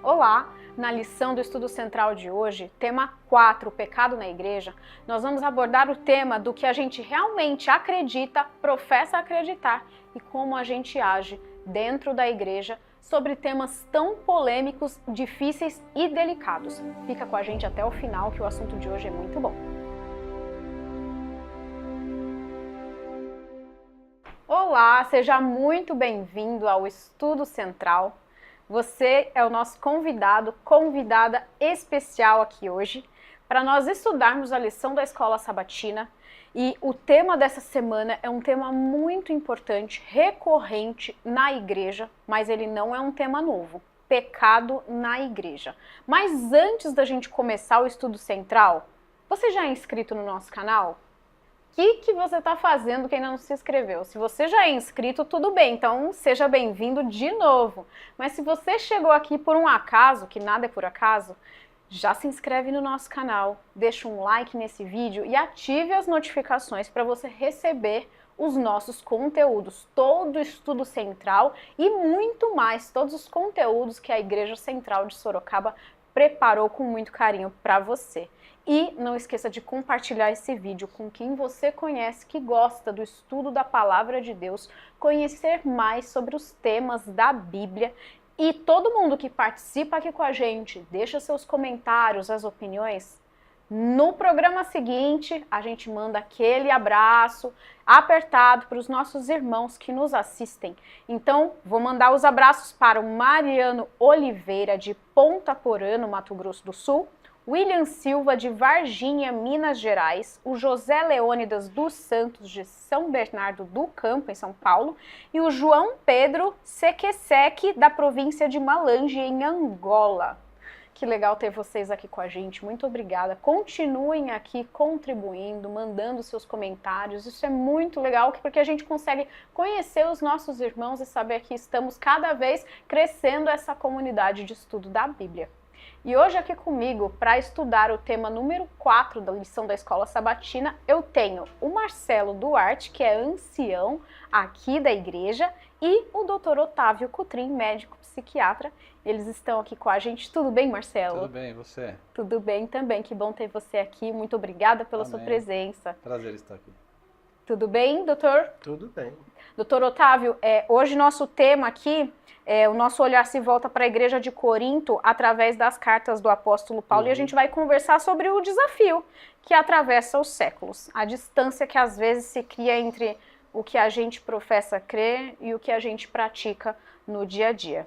Olá! Na lição do Estudo Central de hoje, tema 4, o pecado na igreja, nós vamos abordar o tema do que a gente realmente acredita, professa acreditar e como a gente age dentro da igreja sobre temas tão polêmicos, difíceis e delicados. Fica com a gente até o final que o assunto de hoje é muito bom. Olá, seja muito bem-vindo ao Estudo Central. Você é o nosso convidada especial aqui hoje para nós estudarmos a lição da Escola Sabatina. E o tema dessa semana é um tema muito importante, recorrente na igreja, mas ele não é um tema novo. Pecado na igreja. Mas antes da gente começar o Estudo Central, você já é inscrito no nosso canal? O que você está fazendo que ainda não se inscreveu? Se você já é inscrito, tudo bem, então seja bem-vindo de novo. Mas se você chegou aqui por um acaso, que nada é por acaso, já se inscreve no nosso canal, deixa um like nesse vídeo e ative as notificações para você receber os nossos conteúdos, todo o Estudo Central e muito mais, todos os conteúdos que a Igreja Central de Sorocaba preparou com muito carinho para você. E não esqueça de compartilhar esse vídeo com quem você conhece que gosta do estudo da Palavra de Deus, conhecer mais sobre os temas da Bíblia. E todo mundo que participa aqui com a gente, deixa seus comentários, as opiniões. No programa seguinte, a gente manda aquele abraço apertado para os nossos irmãos que nos assistem. Então, vou mandar os abraços para o Mariano Oliveira, de Ponta Porã, no Mato Grosso do Sul, William Silva, de Varginha, Minas Gerais, o José Leônidas dos Santos, de São Bernardo do Campo, em São Paulo, e o João Pedro Sequeseque, da província de Malange, em Angola. Que legal ter vocês aqui com a gente, muito obrigada. Continuem aqui contribuindo, mandando seus comentários, isso é muito legal, porque a gente consegue conhecer os nossos irmãos e saber que estamos cada vez crescendo essa comunidade de estudo da Bíblia. E hoje aqui comigo, para estudar o tema número 4 da lição da Escola Sabatina, eu tenho o Marcelo Duarte, que é ancião aqui da igreja, e o Dr. Otávio Cutrim, médico psiquiatra. Eles estão aqui com a gente. Tudo bem, Marcelo? Tudo bem, e você? Tudo bem também, que bom ter você aqui. Muito obrigada pela sua presença. Prazer estar aqui. Tudo bem, doutor? Tudo bem. Doutor Otávio, hoje nosso tema aqui, o nosso olhar se volta para a igreja de Corinto através das cartas do apóstolo Paulo, e a gente vai conversar sobre o desafio que atravessa os séculos, a distância que às vezes se cria entre o que a gente professa crer e o que a gente pratica no dia a dia.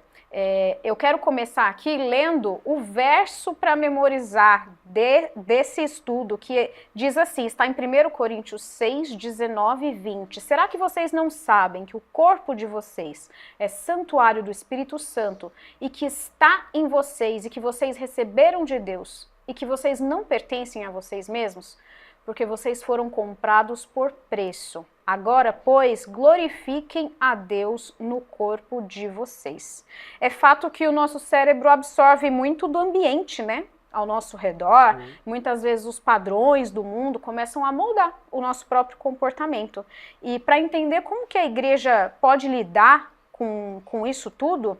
Eu quero começar aqui lendo o verso para memorizar desse estudo, que diz assim, está em 1 Coríntios 6, 19 e 20. Será que vocês não sabem que o corpo de vocês é santuário do Espírito Santo e que está em vocês e que vocês receberam de Deus e que vocês não pertencem a vocês mesmos? Porque vocês foram comprados por preço. Agora, pois, glorifiquem a Deus no corpo de vocês. É fato que o nosso cérebro absorve muito do ambiente, né? Ao nosso redor. Muitas vezes os padrões do mundo começam a moldar o nosso próprio comportamento. E para entender como que a igreja pode lidar com isso tudo,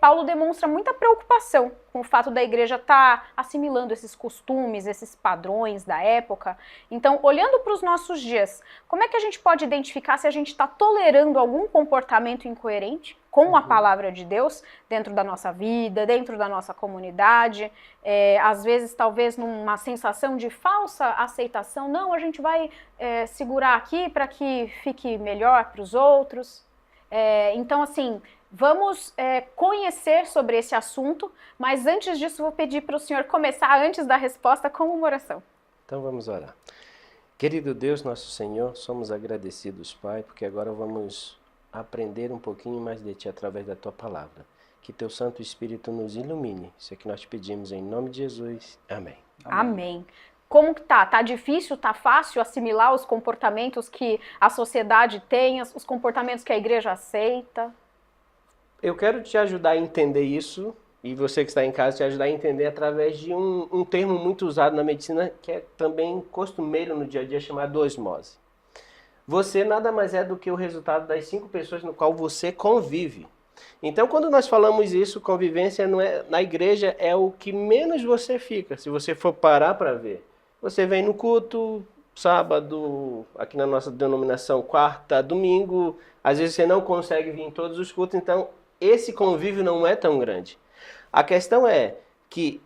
Paulo demonstra muita preocupação com o fato da igreja estar assimilando esses costumes, esses padrões da época. Então, olhando para os nossos dias, como é que a gente pode identificar se a gente está tolerando algum comportamento incoerente com a palavra de Deus dentro da nossa vida, dentro da nossa comunidade? Às vezes, talvez numa sensação de falsa aceitação, não, a gente vai segurar aqui para que fique melhor para os outros. Então, assim, vamos conhecer sobre esse assunto, mas antes disso vou pedir para o senhor começar, antes da resposta, com uma oração. Então vamos orar. Querido Deus, nosso Senhor, somos agradecidos, Pai, porque agora vamos aprender um pouquinho mais de Ti através da Tua Palavra. Que Teu Santo Espírito nos ilumine. Isso é que nós te pedimos em nome de Jesus. Amém. Amém. Como que tá? Tá difícil, tá fácil assimilar os comportamentos que a sociedade tem, os comportamentos que a igreja aceita? Eu quero te ajudar a entender isso, e você que está em casa, te ajudar a entender através de um termo muito usado na medicina, que é também costumeiro no dia a dia, chamado osmose. Você nada mais é do que o resultado das 5 pessoas no qual você convive. Então, quando nós falamos isso, convivência não é, na igreja é o que menos você fica, se você for parar para ver. Você vem no culto, sábado, aqui na nossa denominação, quarta, domingo, às vezes você não consegue vir em todos os cultos, então esse convívio não é tão grande. A questão é que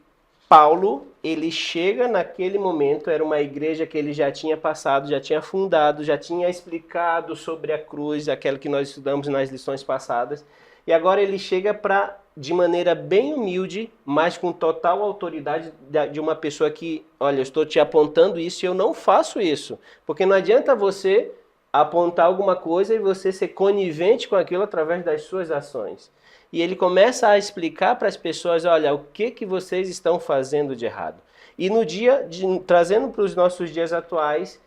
Paulo, ele chega naquele momento, era uma igreja que ele já tinha passado, já tinha fundado, já tinha explicado sobre a cruz, aquela que nós estudamos nas lições passadas, e agora ele chega para, de maneira bem humilde, mas com total autoridade de uma pessoa que, olha, eu estou te apontando isso e eu não faço isso, porque não adianta você apontar alguma coisa e você ser conivente com aquilo através das suas ações. E ele começa a explicar para as pessoas, olha, o que vocês estão fazendo de errado. E no dia, trazendo para os nossos dias atuais,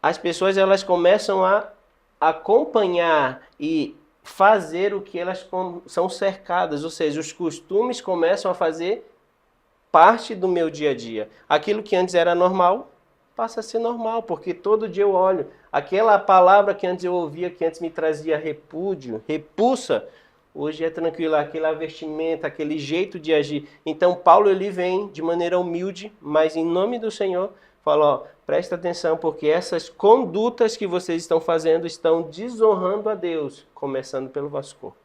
as pessoas elas começam a acompanhar e fazer o que elas são cercadas, ou seja, os costumes começam a fazer parte do meu dia a dia. Aquilo que antes era normal, passa a ser normal, porque todo dia eu olho. Aquela palavra que antes eu ouvia, que antes me trazia repúdio, repulsa, hoje é tranquilo, aquela vestimenta, aquele jeito de agir. Então Paulo ele vem de maneira humilde, mas em nome do Senhor, fala, ó, presta atenção, porque essas condutas que vocês estão fazendo estão desonrando a Deus, começando pelo vosso corpo.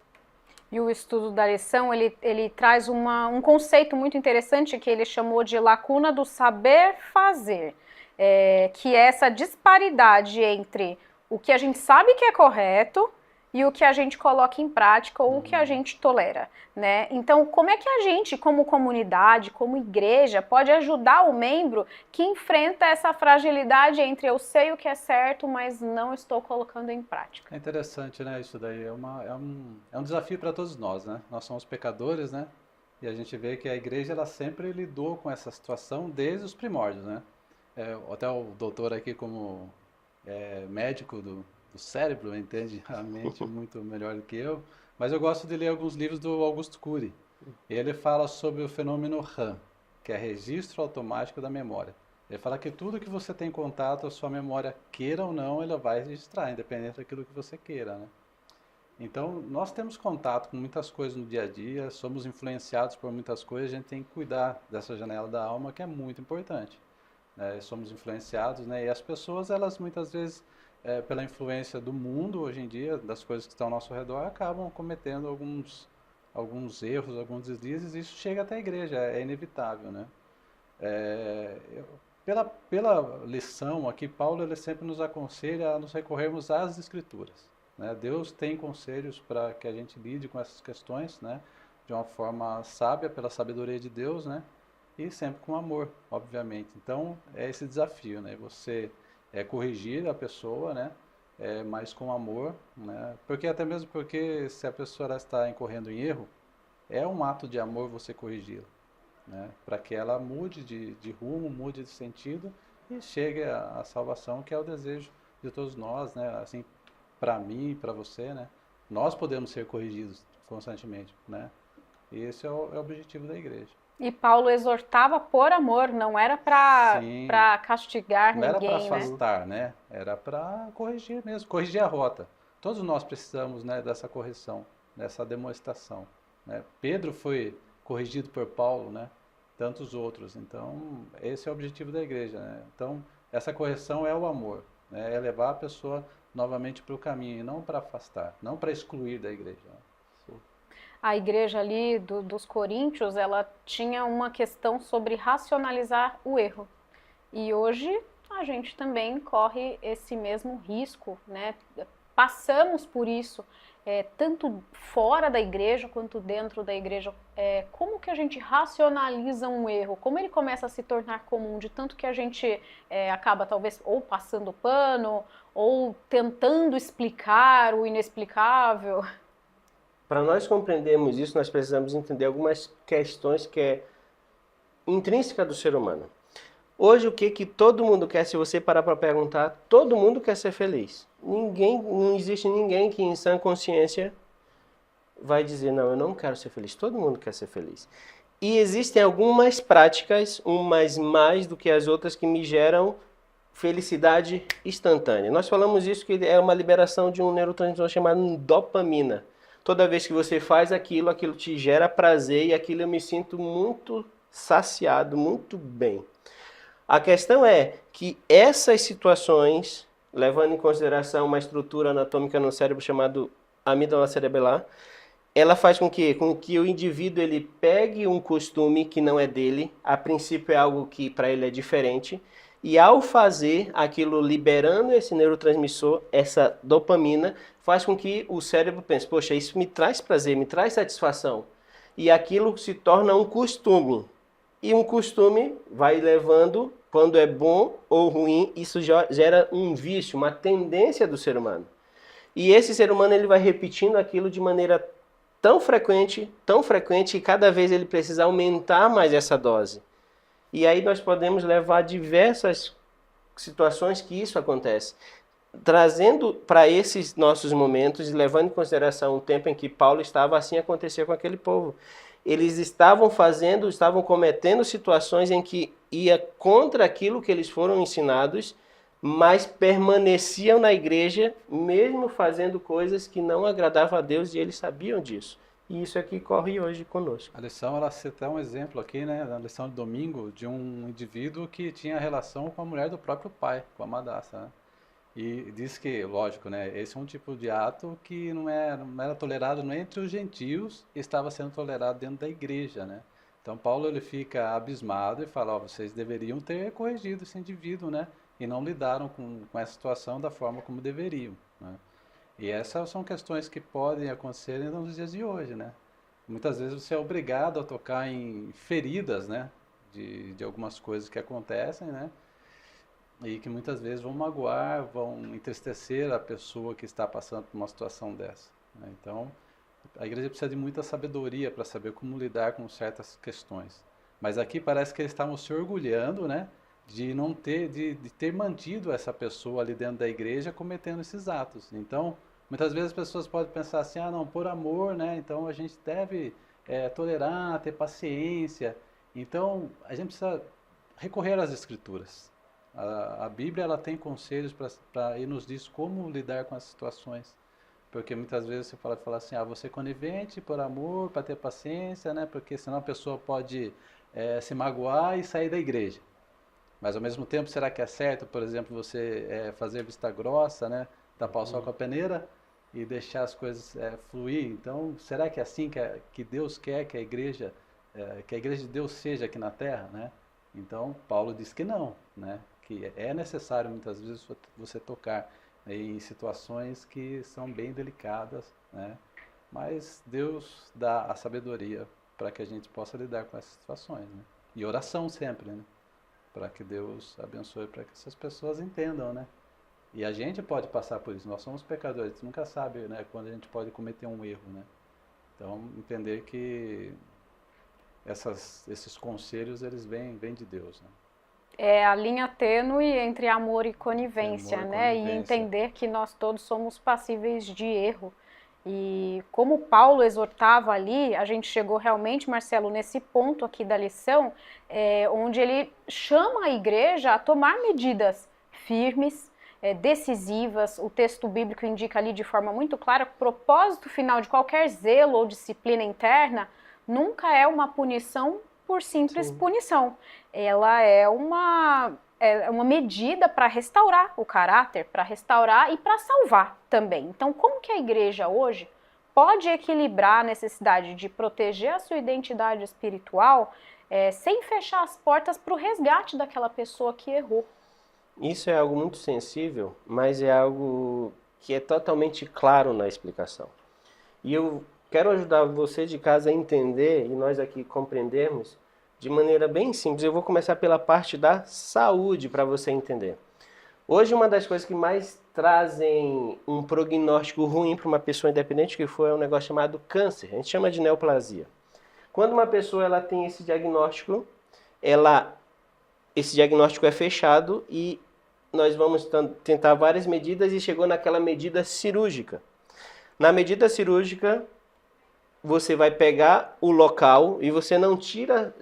E o estudo da lição, ele traz um conceito muito interessante que ele chamou de lacuna do saber fazer, que é essa disparidade entre o que a gente sabe que é correto e o que a gente coloca em prática ou o que a gente tolera, né? Então, como é que a gente, como comunidade, como igreja, pode ajudar o membro que enfrenta essa fragilidade entre eu sei o que é certo, mas não estou colocando em prática? É interessante, né? Isso daí é um desafio para todos nós, né? Nós somos pecadores, né? E a gente vê que a igreja ela sempre lidou com essa situação desde os primórdios, né? Até o doutor aqui como médico do cérebro, entende a mente muito melhor do que eu, mas eu gosto de ler alguns livros do Augusto Cury. Ele fala sobre o fenômeno RAM, que é registro automático da memória. Ele fala que tudo que você tem contato, a sua memória, queira ou não, ela vai registrar, independente daquilo que você queira, né? Então, nós temos contato com muitas coisas no dia a dia, somos influenciados por muitas coisas, a gente tem que cuidar dessa janela da alma, que é muito importante, né? Somos influenciados, né? E as pessoas, elas muitas vezes, pela influência do mundo hoje em dia, das coisas que estão ao nosso redor, acabam cometendo alguns erros, alguns deslizes, e isso chega até a igreja, é inevitável, né? Pela lição aqui, Paulo ele sempre nos aconselha a nos recorrermos às Escrituras, né? Deus tem conselhos para que a gente lide com essas questões, né? De uma forma sábia, pela sabedoria de Deus, né? E sempre com amor, obviamente. Então, é esse desafio, né? Você corrigir a pessoa, né? Mas com amor, né? Até mesmo porque se a pessoa ela está incorrendo em erro, é um ato de amor você corrigi-la, né? Para que ela mude de rumo, mude de sentido e chegue à salvação, que é o desejo de todos nós, né? Assim, para mim, para você, né? Nós podemos ser corrigidos constantemente, né? E esse é o objetivo da igreja. E Paulo exortava por amor, não era para castigar ninguém, ninguém, não era para afastar, né? Era para corrigir mesmo, corrigir a rota. Todos nós precisamos, né, dessa correção, dessa demonstração, né? Pedro foi corrigido por Paulo, né? Tantos outros. Então, esse é o objetivo da igreja, né? Então, essa correção é o amor, né? É levar a pessoa novamente para o caminho e não para afastar, não para excluir da igreja. A igreja ali dos Coríntios, ela tinha uma questão sobre racionalizar o erro. E hoje a gente também corre esse mesmo risco, né? Passamos por isso, tanto fora da igreja quanto dentro da igreja. Como que a gente racionaliza um erro? Como ele começa a se tornar comum, de tanto que a gente acaba talvez ou passando pano, ou tentando explicar o inexplicável. Para nós compreendermos isso, nós precisamos entender algumas questões que é intrínseca do ser humano. Hoje, o que todo mundo quer, se você parar para perguntar, todo mundo quer ser feliz. Não existe ninguém que em sã consciência vai dizer, não, eu não quero ser feliz. Todo mundo quer ser feliz. E existem algumas práticas, umas mais do que as outras, que me geram felicidade instantânea. Nós falamos isso, que é uma liberação de um neurotransmissor chamado dopamina. Toda vez que você faz aquilo, aquilo te gera prazer e aquilo eu me sinto muito saciado, muito bem. A questão é que essas situações, levando em consideração uma estrutura anatômica no cérebro chamada amígdala cerebelar, ela faz com que o indivíduo ele pegue um costume que não é dele, a princípio é algo que para ele é diferente, e ao fazer aquilo liberando esse neurotransmissor, essa dopamina, faz com que o cérebro pense, poxa, isso me traz prazer, me traz satisfação. E aquilo se torna um costume. E um costume vai levando, quando é bom ou ruim, isso gera um vício, uma tendência do ser humano. E esse ser humano ele vai repetindo aquilo de maneira tão frequente, que cada vez ele precisa aumentar mais essa dose. E aí nós podemos levar diversas situações que isso acontece. Trazendo para esses nossos momentos e levando em consideração o tempo em que Paulo estava, assim acontecia com aquele povo. Eles estavam cometendo situações em que ia contra aquilo que eles foram ensinados, mas permaneciam na igreja, mesmo fazendo coisas que não agradavam a Deus, e eles sabiam disso. E isso é que corre hoje conosco. A lição, ela cita um exemplo aqui, né, na lição de domingo, de um indivíduo que tinha relação com a mulher do próprio pai, com a madrasta, né? E diz que, lógico, né, esse é um tipo de ato que não era tolerado entre os gentios e estava sendo tolerado dentro da igreja, né? Então Paulo ele fica abismado e fala, ó, vocês deveriam ter corrigido esse indivíduo, né? E não lidaram com essa situação da forma como deveriam, né? E essas são questões que podem acontecer nos dias de hoje, né? Muitas vezes você é obrigado a tocar em feridas, né? De algumas coisas que acontecem, né? E que muitas vezes vão magoar, vão entristecer a pessoa que está passando por uma situação dessa, né? Então, a igreja precisa de muita sabedoria para saber como lidar com certas questões. Mas aqui parece que eles estavam se orgulhando, né? De não ter, de ter mantido essa pessoa ali dentro da igreja cometendo esses atos. Então, muitas vezes as pessoas podem pensar assim, ah não, por amor, né? Então a gente deve tolerar, ter paciência. Então, a gente precisa recorrer às escrituras. A Bíblia ela tem conselhos e nos diz como lidar com as situações. Porque muitas vezes você fala assim, ah, você é conivente por amor, para ter paciência, né? Porque senão a pessoa pode se magoar e sair da igreja. Mas ao mesmo tempo, será que é certo, por exemplo, você fazer vista grossa, né? Tapar o sol com a peneira e deixar as coisas fluir? Então, será que é assim que Deus quer que a igreja de Deus seja aqui na Terra, né? Então, Paulo diz que não, né? Que é necessário muitas vezes você tocar em situações que são bem delicadas, né? Mas Deus dá a sabedoria para que a gente possa lidar com essas situações, né? E oração sempre, né? Para que Deus abençoe, para que essas pessoas entendam, né? E a gente pode passar por isso, nós somos pecadores, a gente nunca sabe, né, quando a gente pode cometer um erro, né? Então, entender que esses conselhos, eles vêm de Deus, né? É a linha tênue entre amor e conivência, né? E entender que nós todos somos passíveis de erro. E como Paulo exortava ali, a gente chegou realmente, Marcelo, nesse ponto aqui da lição, onde ele chama a igreja a tomar medidas firmes, decisivas. O texto bíblico indica ali de forma muito clara que o propósito final de qualquer zelo ou disciplina interna nunca é uma punição por simples punição. Ela é uma medida para restaurar o caráter, para restaurar e para salvar também. Então, como que a igreja hoje pode equilibrar a necessidade de proteger a sua identidade espiritual sem fechar as portas para o resgate daquela pessoa que errou? Isso é algo muito sensível, mas é algo que é totalmente claro na explicação. E eu quero ajudar você de casa a entender, e nós aqui compreendermos, de maneira bem simples. Eu vou começar pela parte da saúde para você entender. Hoje, uma das coisas que mais trazem um prognóstico ruim para uma pessoa, independente que for, é um negócio chamado câncer. A gente chama de neoplasia. Quando uma pessoa ela tem esse diagnóstico, esse diagnóstico é fechado e nós vamos tentar várias medidas e chegou naquela medida cirúrgica. Na medida cirúrgica, você vai pegar o local e você não tira,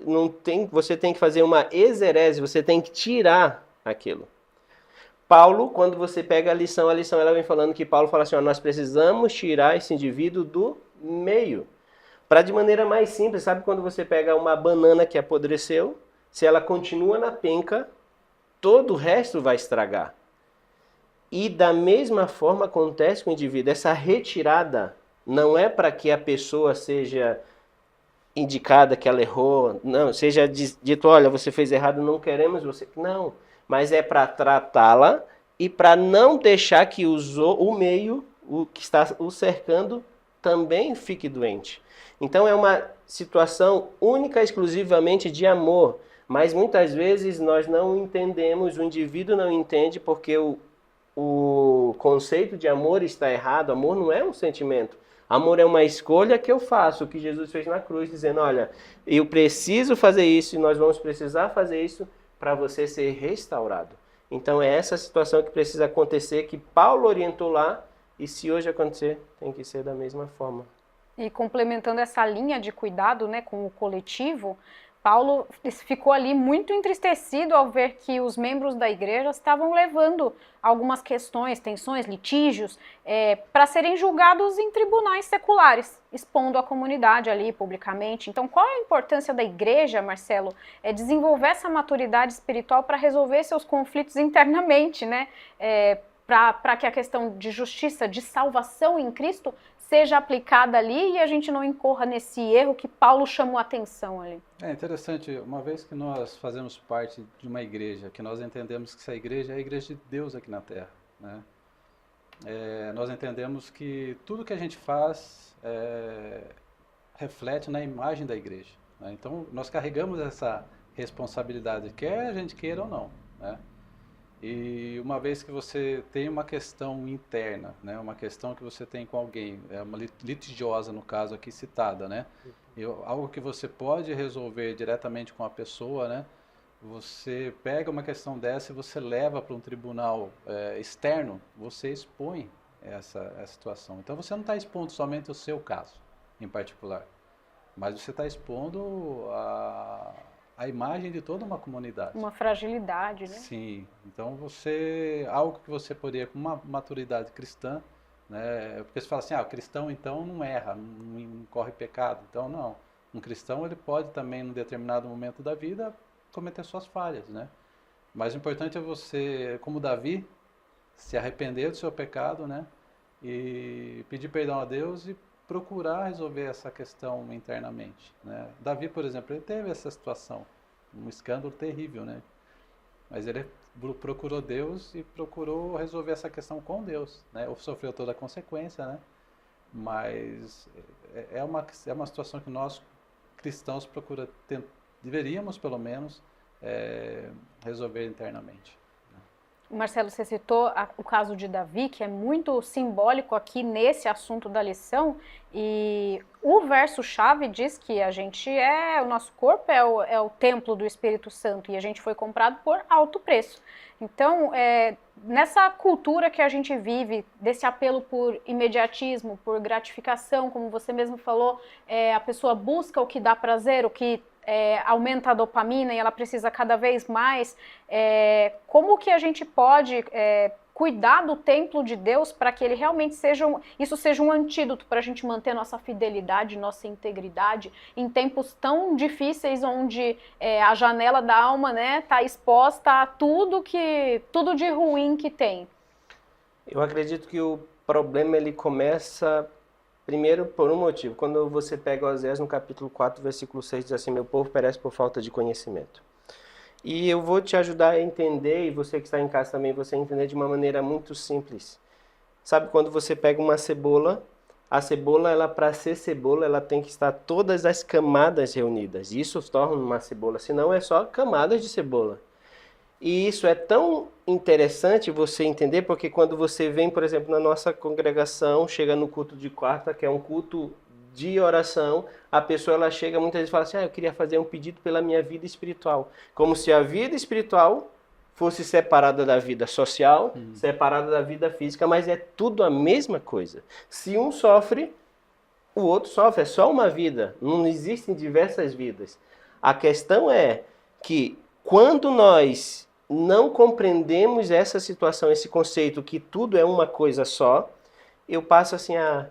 você tem que fazer uma exerese, você tem que tirar aquilo. Paulo, quando você pega a lição ela vem falando que Paulo fala assim, ó, nós precisamos tirar esse indivíduo do meio. Para de maneira mais simples, sabe quando você pega uma banana que apodreceu, se ela continua na penca, todo o resto vai estragar. E da mesma forma acontece com o indivíduo. Essa retirada não é para que a pessoa seja indicada que ela errou, não, seja dito, olha, você fez errado, não queremos você. Não, mas é para tratá-la e para não deixar que o meio, o que está o cercando, também fique doente. Então é uma situação única, exclusivamente de amor. Mas muitas vezes nós não entendemos, o indivíduo não entende porque o conceito de amor está errado. Amor não é um sentimento. Amor é uma escolha que eu faço, o que Jesus fez na cruz, dizendo, olha, eu preciso fazer isso e nós vamos precisar fazer isso para você ser restaurado. Então é essa situação que precisa acontecer, que Paulo orientou lá, e se hoje acontecer, tem que ser da mesma forma. E complementando essa linha de cuidado, né, com o coletivo, Paulo ficou ali muito entristecido ao ver que os membros da igreja estavam levando algumas questões, tensões, litígios, para serem julgados em tribunais seculares, expondo a comunidade ali publicamente. Então, qual é a importância da igreja, Marcelo? É desenvolver essa maturidade espiritual para resolver seus conflitos internamente, né? Para que a questão de justiça, de salvação em Cristo seja aplicada ali e a gente não incorra nesse erro que Paulo chamou a atenção ali. É interessante, uma vez que nós fazemos parte de uma igreja, que nós entendemos que essa igreja é a igreja de Deus aqui na Terra, né? Nós entendemos que tudo que a gente faz reflete na imagem da igreja, né? Então nós carregamos essa responsabilidade, quer a gente queira ou não, né? E uma vez que você tem uma questão interna, né, uma questão que você tem com alguém, uma litigiosa no caso aqui citada, né, algo que você pode resolver diretamente com a pessoa, né, você pega uma questão dessa e você leva para um tribunal externo, você expõe essa situação. Então você não está expondo somente o seu caso em particular, mas você está expondo a imagem de toda uma comunidade. Uma fragilidade, né? Sim. Então algo que você poderia, com uma maturidade cristã, né? Porque você fala assim, o cristão então não erra, não corre pecado. Então não. Um cristão ele pode também, num determinado momento da vida, cometer suas falhas, né? Mas o importante é você, como Davi, se arrepender do seu pecado, né? E pedir perdão a Deus e procurar resolver essa questão internamente, né? Davi, por exemplo, ele teve essa situação, um escândalo terrível, né? Mas ele procurou Deus e procurou resolver essa questão com Deus, né? Ou sofreu toda a consequência, né? Mas é uma situação que nós cristãos deveríamos pelo menos resolver internamente. Marcelo, você citou o caso de Davi, que é muito simbólico aqui nesse assunto da lição, e o verso-chave diz que o nosso corpo é o templo do Espírito Santo e a gente foi comprado por alto preço. Então, nessa cultura que a gente vive, desse apelo por imediatismo, por gratificação, como você mesmo falou, a pessoa busca o que dá prazer, o que aumenta a dopamina e ela precisa cada vez mais. Como que a gente pode cuidar do templo de Deus para que ele realmente isso seja um antídoto para a gente manter nossa fidelidade, nossa integridade em tempos tão difíceis onde a janela da alma, né, tá exposta a tudo de ruim que tem? Eu acredito que o problema ele começa primeiro por um motivo. Quando você pega Oséias no capítulo 4, versículo 6, diz assim, meu povo perece por falta de conhecimento. E eu vou te ajudar a entender, e você que está em casa também, você entender de uma maneira muito simples. Sabe quando você pega uma cebola, a cebola, ela para ser cebola, ela tem que estar todas as camadas reunidas. Isso torna uma cebola, senão é só camadas de cebola. E isso é tão interessante você entender, porque quando você vem, por exemplo, na nossa congregação, chega no culto de quarta, que é um culto de oração, a pessoa ela chega muitas vezes e fala assim, eu queria fazer um pedido pela minha vida espiritual. Como se a vida espiritual fosse separada da vida social, separada da vida física, mas é tudo a mesma coisa. Se um sofre, o outro sofre, é só uma vida, não existem diversas vidas. A questão é que quando nós não compreendemos essa situação, esse conceito que tudo é uma coisa só, eu passo assim a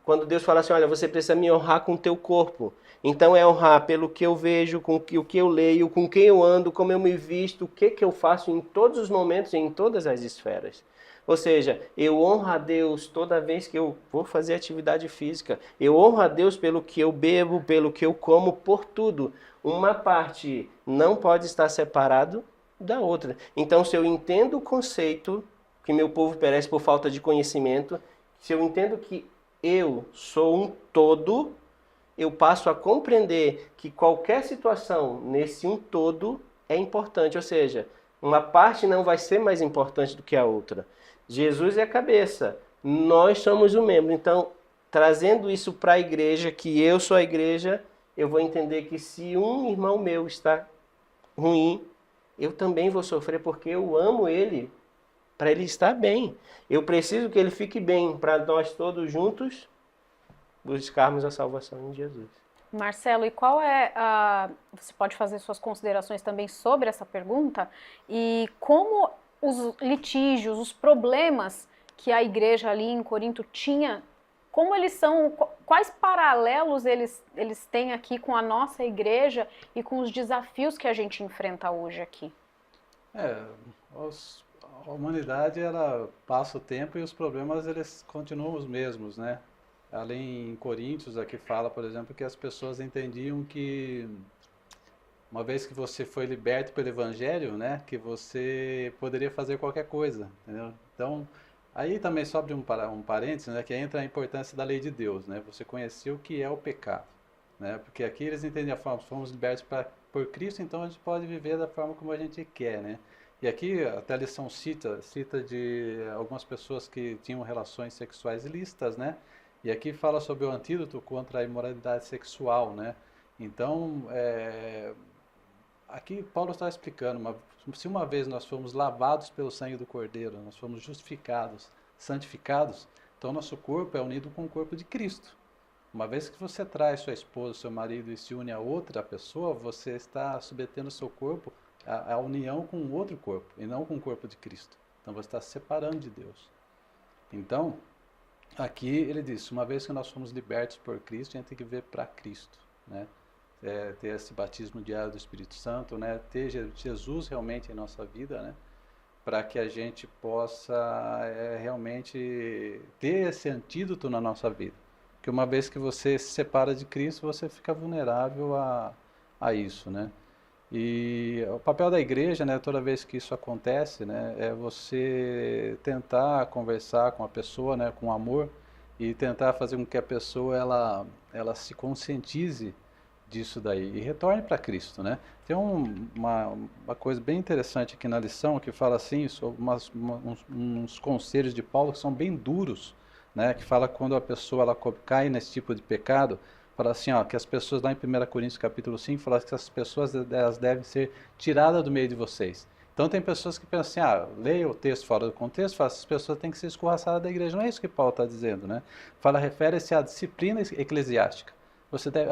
Quando Deus fala assim, olha, você precisa me honrar com o teu corpo. Então é honrar pelo que eu vejo, com o que eu leio, com quem eu ando, como eu me visto, o que eu faço em todos os momentos e em todas as esferas. Ou seja, eu honro a Deus toda vez que eu vou fazer atividade física. Eu honro a Deus pelo que eu bebo, pelo que eu como, por tudo. Uma parte não pode estar separado da outra. Então, se eu entendo o conceito que meu povo perece por falta de conhecimento, se eu entendo que eu sou um todo, eu passo a compreender que qualquer situação nesse um todo é importante. Ou seja, uma parte não vai ser mais importante do que a outra. Jesus é a cabeça, nós somos o membro. Então, trazendo isso para a igreja, que eu sou a igreja, eu vou entender que se um irmão meu está ruim, eu também vou sofrer porque eu amo ele, para ele estar bem. Eu preciso que ele fique bem, para nós todos juntos buscarmos a salvação em Jesus. Marcelo, e qual é a... Você pode fazer suas considerações também sobre essa pergunta? E como os litígios, os problemas que a igreja ali em Corinto tinha, como eles são, quais paralelos eles têm aqui com a nossa igreja e com os desafios que a gente enfrenta hoje aqui? A humanidade, ela passa o tempo e os problemas, eles continuam os mesmos, né? Além em Coríntios, aqui fala, por exemplo, que as pessoas entendiam que uma vez que você foi liberto pelo Evangelho, né, que você poderia fazer qualquer coisa, entendeu? Então, aí também sobre um parênteses, né, que entra a importância da lei de Deus, né? Você conhecer o que é o pecado, né? Porque aqui eles entendem a forma, fomos libertos por Cristo, então a gente pode viver da forma como a gente quer, né? E aqui até a lição cita de algumas pessoas que tinham relações sexuais ilícitas, né? E aqui fala sobre o antídoto contra a imoralidade sexual, né? Então, aqui Paulo está explicando, se uma vez nós fomos lavados pelo sangue do Cordeiro, nós fomos justificados, santificados, então nosso corpo é unido com o corpo de Cristo. Uma vez que você traz sua esposa, seu marido e se une a outra pessoa, você está submetendo o seu corpo à união com outro corpo, e não com o corpo de Cristo. Então você está se separando de Deus. Então, aqui ele diz, uma vez que nós fomos libertos por Cristo, a gente tem que ver para Cristo, né? Ter esse batismo diário do Espírito Santo, né? Ter Jesus realmente em nossa vida, né? Para que a gente possa realmente ter esse antídoto na nossa vida. Porque uma vez que você se separa de Cristo, você fica vulnerável a isso, né? E o papel da igreja, né, toda vez que isso acontece, né, é você tentar conversar com a pessoa, né, com amor, e tentar fazer com que a pessoa ela se conscientize disso daí e retorne para Cristo, né? Tem uma coisa bem interessante aqui na lição que fala assim, sobre uns conselhos de Paulo que são bem duros, né? Que fala quando a pessoa ela cai nesse tipo de pecado, fala assim, ó, que as pessoas lá em 1 Coríntios capítulo 5, fala que as pessoas elas devem ser tiradas do meio de vocês. Então tem pessoas que pensam assim, leia o texto fora do contexto, fala, essas pessoas têm que ser escorraçadas da igreja. Não é isso que Paulo está dizendo, né? Refere-se à disciplina eclesiástica.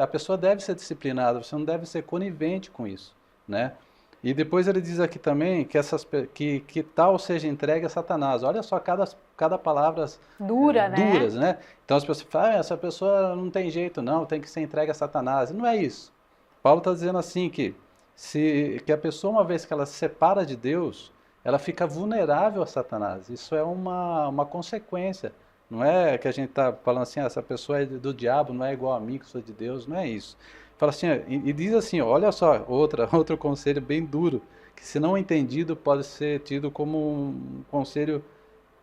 A pessoa deve ser disciplinada, você não deve ser conivente com isso, né? E depois ele diz aqui também que tal seja entregue a Satanás. Olha só cada palavra duras, né? Então as pessoas falam, essa pessoa não tem jeito não, tem que ser entregue a Satanás. E não é isso. Paulo está dizendo assim que a pessoa, uma vez que ela se separa de Deus, ela fica vulnerável a Satanás. Isso é uma consequência. Não é que a gente está falando assim, essa pessoa é do diabo, não é igual a mim que sou de Deus, não é isso. Fala assim, e diz assim, olha só, outro conselho bem duro, que se não entendido pode ser tido como um conselho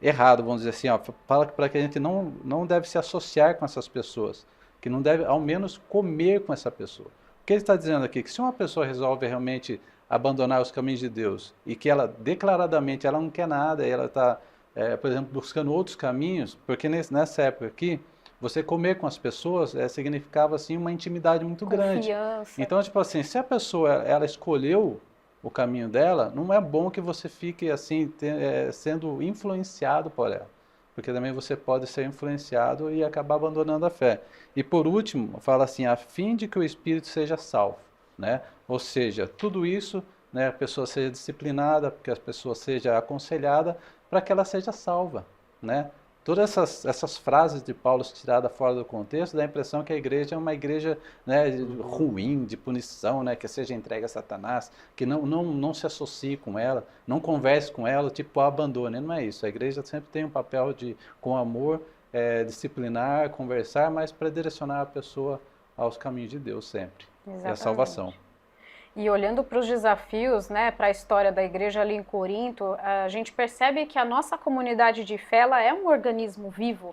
errado, vamos dizer assim, fala para que a gente não deve se associar com essas pessoas, que não deve ao menos comer com essa pessoa. O que ele está dizendo aqui? Que se uma pessoa resolve realmente abandonar os caminhos de Deus e que ela declaradamente ela não quer nada, ela está, por exemplo, buscando outros caminhos, porque nessa época aqui, você comer com as pessoas significava assim uma intimidade muito grande. Então, tipo assim, se a pessoa ela escolheu o caminho dela, não é bom que você fique assim sendo influenciado por ela, porque também você pode ser influenciado e acabar abandonando a fé. E por último, fala assim, a fim de que o espírito seja salvo, né? Ou seja, tudo isso, né, a pessoa seja disciplinada, que a pessoa seja aconselhada para que ela seja salva, né? todas essas frases de Paulo tiradas fora do contexto, dá a impressão que a igreja é uma igreja, né, ruim, de punição, né, que seja entregue a Satanás, que não se associe com ela, não converse com ela, tipo, a abandone. Não é isso. A igreja sempre tem um papel de, com amor, disciplinar, conversar, mas para direcionar a pessoa aos caminhos de Deus sempre. Exatamente. E a salvação. E olhando para os desafios, né, para a história da igreja ali em Corinto, a gente percebe que a nossa comunidade de fé, ela é um organismo vivo.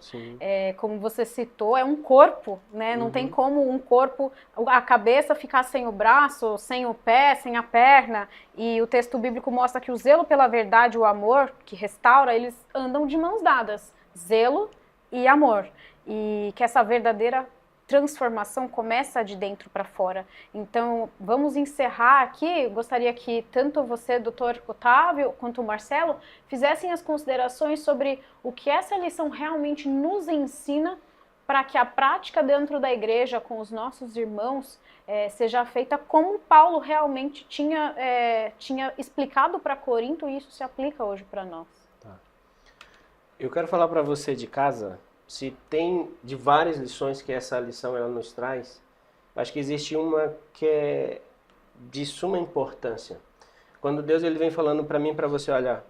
Como você citou, é um corpo, né? Não tem como um corpo, a cabeça ficar sem o braço, sem o pé, sem a perna. E o texto bíblico mostra que o zelo pela verdade, o amor que restaura, eles andam de mãos dadas. Zelo e amor. E que essa verdadeira transformação começa de dentro para fora. Então, vamos encerrar aqui. Gostaria que tanto você, doutor Otávio, quanto o Marcelo, fizessem as considerações sobre o que essa lição realmente nos ensina para que a prática dentro da igreja com os nossos irmãos seja feita como Paulo realmente tinha explicado para Corinto, e isso se aplica hoje para nós. Tá. Eu quero falar para você de casa, se tem de várias lições que essa lição ela nos traz, acho que existe uma que é de suma importância. Quando Deus ele vem falando para mim e para você, olha,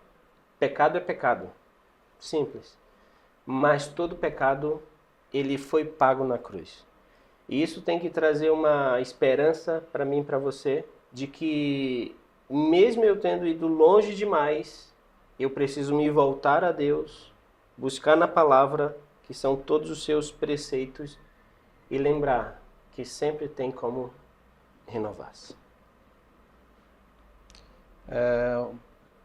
pecado é pecado, simples, mas todo pecado ele foi pago na cruz. E isso tem que trazer uma esperança para mim e para você, de que mesmo eu tendo ido longe demais, eu preciso me voltar a Deus, buscar na palavra, que são todos os seus preceitos, e lembrar que sempre tem como renovar-se.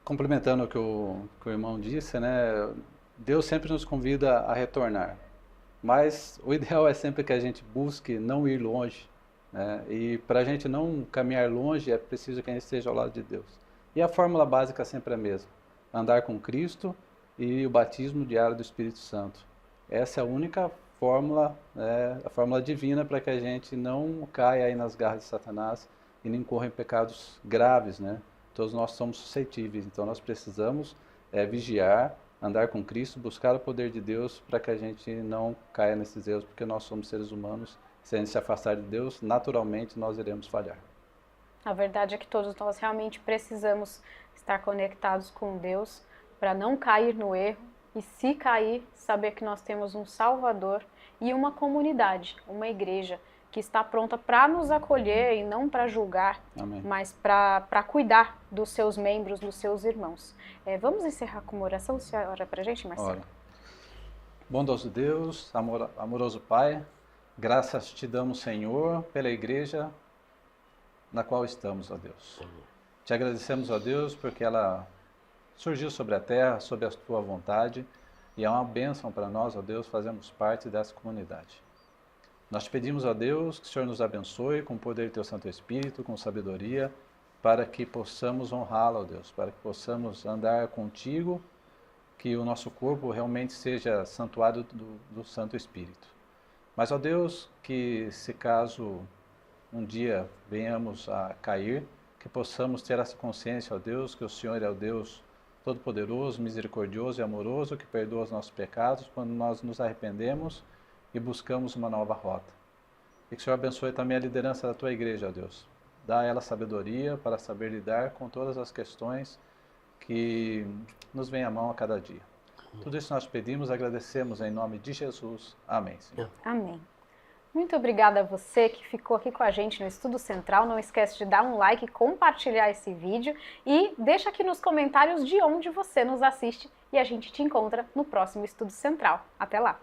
Complementando o que o irmão disse, né, Deus sempre nos convida a retornar, mas o ideal é sempre que a gente busque não ir longe, né, e para a gente não caminhar longe é preciso que a gente esteja ao lado de Deus. E a fórmula básica sempre é a mesma: andar com Cristo e o batismo diário do Espírito Santo. Essa é a única fórmula, a fórmula divina para que a gente não caia aí nas garras de Satanás e não incorra em pecados graves, né? Todos nós somos suscetíveis, então nós precisamos vigiar, andar com Cristo, buscar o poder de Deus para que a gente não caia nesses erros, porque nós somos seres humanos. Se a gente se afastar de Deus, naturalmente nós iremos falhar. A verdade é que todos nós realmente precisamos estar conectados com Deus para não cair no erro. E se cair, saber que nós temos um Salvador e uma comunidade, uma igreja que está pronta para nos acolher e não para julgar, Amém. Mas para cuidar dos seus membros, dos seus irmãos. Vamos encerrar com uma oração? Você ora para a gente, Marcelo? Ora. Bondoso Deus, amoroso Pai, graças te damos, Senhor, pela igreja na qual estamos, ó Deus. Te agradecemos, ó Deus, porque ela surgiu sobre a terra, sob a tua vontade, e é uma bênção para nós, ó Deus, fazermos parte dessa comunidade. Nós te pedimos, ó Deus, que o Senhor nos abençoe com o poder do teu Santo Espírito, com sabedoria, para que possamos honrá-lo, ó Deus, para que possamos andar contigo, que o nosso corpo realmente seja santuário do Santo Espírito. Mas, ó Deus, que se caso um dia venhamos a cair, que possamos ter essa consciência, ó Deus, que o Senhor é o Deus Todo-Poderoso, misericordioso e amoroso, que perdoa os nossos pecados quando nós nos arrependemos e buscamos uma nova rota. E que o Senhor abençoe também a liderança da tua igreja, ó Deus. Dá a ela sabedoria para saber lidar com todas as questões que nos vêm à mão a cada dia. Tudo isso nós pedimos, agradecemos em nome de Jesus. Amém, Senhor. Amém. Muito obrigada a você que ficou aqui com a gente no Estudo Central. Não esquece de dar um like, compartilhar esse vídeo e deixa aqui nos comentários de onde você nos assiste e a gente te encontra no próximo Estudo Central. Até lá!